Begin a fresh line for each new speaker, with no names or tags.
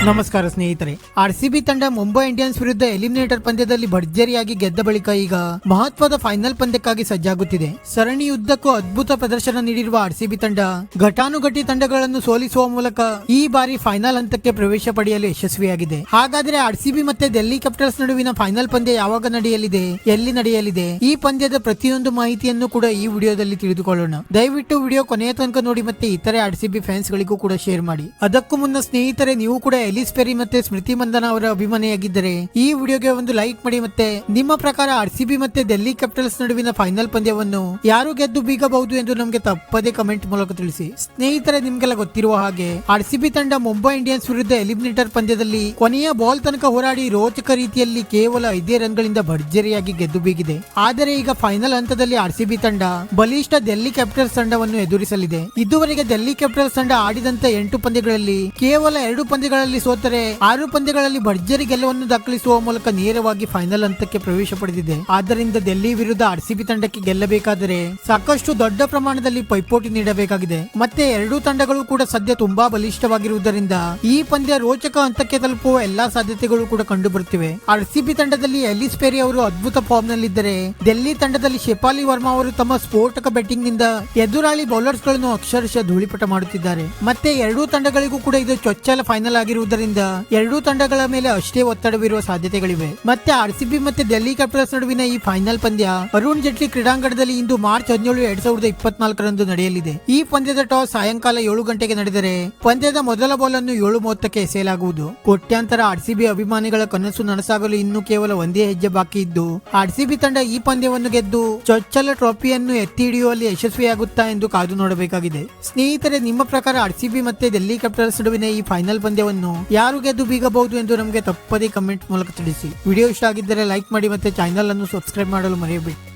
ನಮಸ್ಕಾರ ಸ್ನೇಹಿತರೆ. ಆರ್ಸಿಬಿ ತಂಡ ಮುಂಬೈ ಇಂಡಿಯನ್ಸ್ ವಿರುದ್ಧ ಎಲಿಮಿನೇಟರ್ ಪಂದ್ಯದಲ್ಲಿ ಭರ್ಜರಿಯಾಗಿ ಗೆದ್ದ ಬಳಿಕ ಈಗ ಮಹತ್ವದ ಫೈನಲ್ ಪಂದ್ಯಕ್ಕಾಗಿ ಸಜ್ಜಾಗುತ್ತಿದೆ. ಸರಣಿಯುದ್ದಕ್ಕೂ ಅದ್ಭುತ ಪ್ರದರ್ಶನ ನೀಡಿರುವ ಆರ್ಸಿಬಿ ತಂಡ ಘಟಾನುಘಟಿ ತಂಡಗಳನ್ನು ಸೋಲಿಸುವ ಮೂಲಕ ಈ ಬಾರಿ ಫೈನಲ್ ಹಂತಕ್ಕೆ ಪ್ರವೇಶ ಪಡೆಯಲು ಯಶಸ್ವಿಯಾಗಿದೆ. ಹಾಗಾದ್ರೆ ಆರ್ಸಿಬಿ ಮತ್ತೆ ಡೆಲ್ಲಿ ಕ್ಯಾಪಿಟಲ್ಸ್ ನಡುವಿನ ಫೈನಲ್ ಪಂದ್ಯ ಯಾವಾಗ ನಡೆಯಲಿದೆ, ಎಲ್ಲಿ ನಡೆಯಲಿದೆ, ಈ ಪಂದ್ಯದ ಪ್ರತಿಯೊಂದು ಮಾಹಿತಿಯನ್ನು ಕೂಡ ಈ ವಿಡಿಯೋದಲ್ಲಿ ತಿಳಿದುಕೊಳ್ಳೋಣ. ದಯವಿಟ್ಟು ವಿಡಿಯೋ ಕೊನೆಯ ತನಕ ನೋಡಿ ಮತ್ತೆ ಇತರೆ ಆರ್ಸಿಬಿ ಫ್ಯಾನ್ಸ್ ಗಳಿಗೂ ಕೂಡ ಶೇರ್ ಮಾಡಿ. ಅದಕ್ಕೂ ಮುನ್ನ ಸ್ನೇಹಿತರೆ, ನೀವು ಕೂಡ ಎಲಿಸ್ ಪೆರಿ ಮತ್ತೆ ಸ್ಮೃತಿ ಮಂದನ ಅವರ ಅಭಿಮಾನಿಯಾಗಿದ್ದರೆ ಈ ವಿಡಿಯೋಗೆ ಒಂದು ಲೈಕ್ ಮಾಡಿ. ಮತ್ತೆ ನಿಮ್ಮ ಪ್ರಕಾರ ಆರ್ಸಿಬಿ ಮತ್ತೆ ಡೆಲ್ಲಿ ಕ್ಯಾಪಿಟಲ್ಸ್ ನಡುವಿನ ಫೈನಲ್ ಪಂದ್ಯವನ್ನು ಯಾರು ಗೆದ್ದು ಬೀಗಬಹುದು ಎಂದು ನಮಗೆ ತಪ್ಪದೇ ಕಮೆಂಟ್ ಮೂಲಕ ತಿಳಿಸಿ. ಸ್ನೇಹಿತರೆ, ನಿಮ್ಗೆಲ್ಲ ಗೊತ್ತಿರುವ ಹಾಗೆ ಆರ್ಸಿಬಿ ತಂಡ ಮುಂಬೈ ಇಂಡಿಯನ್ಸ್ ವಿರುದ್ಧ ಎಲಿಮಿನೇಟರ್ ಪಂದ್ಯದಲ್ಲಿ ಕೊನೆಯ ಬಾಲ್ ತನಕ ಹೋರಾಡಿ ರೋಚಕ ರೀತಿಯಲ್ಲಿ ಕೇವಲ 5 ರನ್ಗಳಿಂದ ಭರ್ಜರಿಯಾಗಿ ಗೆದ್ದು ಬೀಗಿದೆ. ಆದರೆ ಈಗ ಫೈನಲ್ ಹಂತದಲ್ಲಿ ಆರ್ಸಿಬಿ ತಂಡ ಬಲಿಷ್ಠ ಡೆಲ್ಲಿ ಕ್ಯಾಪಿಟಲ್ಸ್ ತಂಡವನ್ನು ಎದುರಿಸಲಿದೆ. ಇದುವರೆಗೆ ಡೆಲ್ಲಿ ಕ್ಯಾಪಿಟಲ್ಸ್ ತಂಡ ಆಡಿದಂತ 8 ಪಂದ್ಯಗಳಲ್ಲಿ ಕೇವಲ 2 ಪಂದ್ಯಗಳಲ್ಲಿ ಸೋತರೆ 6 ಪಂದ್ಯಗಳಲ್ಲಿ ಭರ್ಜರಿ ಗೆಲುವನ್ನು ದಾಖಲಿಸುವ ಮೂಲಕ ನೇರವಾಗಿ ಫೈನಲ್ ಹಂತಕ್ಕೆ ಪ್ರವೇಶ ಪಡೆದಿದೆ. ಆದ್ದರಿಂದ ಡೆಲ್ಲಿ ವಿರುದ್ಧ ಆರ್ಸಿಬಿ ತಂಡಕ್ಕೆ ಗೆಲ್ಲಬೇಕಾದರೆ ಸಾಕಷ್ಟು ದೊಡ್ಡ ಪ್ರಮಾಣದಲ್ಲಿ ಪೈಪೋಟಿ ನೀಡಬೇಕಾಗಿದೆ. ಮತ್ತೆ 2 ತಂಡಗಳು ಕೂಡ ಸದ್ಯ ತುಂಬಾ ಬಲಿಷ್ಠವಾಗಿರುವುದರಿಂದ ಈ ಪಂದ್ಯ ರೋಚಕ ಹಂತಕ್ಕೆ ತಲುಪುವ ಎಲ್ಲಾ ಸಾಧ್ಯತೆಗಳು ಕೂಡ ಕಂಡು ಬರುತ್ತಿವೆ. ಆರ್ಸಿಬಿ ತಂಡದಲ್ಲಿ ಎಲಿಸ್ ಪೆರಿ ಅವರು ಅದ್ಭುತ ಫಾರ್ಮ್ ನಲ್ಲಿದ್ದರೆ, ಡೆಲ್ಲಿ ತಂಡದಲ್ಲಿ ಶೆಫಾಲಿ ವರ್ಮಾ ಅವರು ತಮ್ಮ ಸ್ಫೋಟಕ ಬ್ಯಾಟಿಂಗ್ ನಿಂದ ಎದುರಾಳಿ ಬೌಲರ್ಸ್ ಗಳನ್ನು ಅಕ್ಷರಶಃ ಧೂಳಿಪಟ ಮಾಡುತ್ತಿದ್ದಾರೆ. ಮತ್ತೆ 2 ತಂಡಗಳಿಗೂ ಕೂಡ ಇದು ಚೊಚ್ಚಲ ಫೈನಲ್ ಆಗಿರುವುದರಿಂದ 2 ತಂಡಗಳ ಮೇಲೆ ಅಷ್ಟೇ ಒತ್ತಡವಿರುವ ಸಾಧ್ಯತೆಗಳಿವೆ. ಮತ್ತೆ ಆರ್ಸಿಬಿ ಮತ್ತೆ ಡೆಲ್ಲಿ ಕ್ಯಾಪಿಟಲ್ಸ್ ನಡುವಿನ ಈ ಫೈನಲ್ ಪಂದ್ಯ ಅರುಣ್ ಜೇಟ್ಲಿ ಕ್ರೀಡಾಂಗಣದಲ್ಲಿ ಇಂದು ಮಾರ್ಚ್ 17, 2024 ರಂದು ನಡೆಯಲಿದೆ. ಈ ಪಂದ್ಯದ ಟಾಸ್ ಸಾಯಂಕಾಲ 7 ಗಂಟೆಗೆ ನಡೆದರೆ ಪಂದ್ಯದ ಮೊದಲ ಬಾಲ್ ಅನ್ನು 7:30ಕ್ಕೆ ಎಸೆಯಲಾಗುವುದು. ಕೋಟ್ಯಾಂತರ ಆರ್ಸಿಬಿ ಅಭಿಮಾನಿಗಳ ಕನಸು ನನಸಾಗಲು ಇನ್ನು ಕೇವಲ ಒಂದೇ ಹೆಜ್ಜೆ ಬಾಕಿ ಇದ್ದು ಆರ್ಸಿಬಿ ತಂಡ ಈ ಪಂದ್ಯವನ್ನು ಗೆದ್ದು ಚೊಚ್ಚಲ ಟ್ರೋಫಿಯನ್ನು ಎತ್ತಿ ಹಿಡಿಯುವಲ್ಲಿ ಯಶಸ್ವಿಯಾಗುತ್ತಾ ಎಂದು ಕಾದು ನೋಡಬೇಕಾಗಿದೆ. ಸ್ನೇಹಿತರೆ, ನಿಮ್ಮ ಪ್ರಕಾರ ಆರ್ಸಿಬಿ ಮತ್ತೆ ಡೆಲ್ಲಿ ಕ್ಯಾಪಿಟಲ್ಸ್ ನಡುವಿನ ಈ ಫೈನಲ್ ಪಂದ್ಯವನ್ನು ಯಾರು ಗೆದ್ದು ಬೀಗಬಹುದು ಎಂದು ನಮಗೆ ತಪ್ಪದೇ ಕಮೆಂಟ್ ಮೂಲಕ ತಿಳಿಸಿ. ವಿಡಿಯೋ ಇಷ್ಟ ಆಗಿದ್ದರೆ ಲೈಕ್ ಮಾಡಿ ಮತ್ತೆ ಚಾನೆಲ್ ಅನ್ನು ಸಬ್ಸ್ಕ್ರೈಬ್ ಮಾಡಲು ಮರೆಯಬೇಡಿ.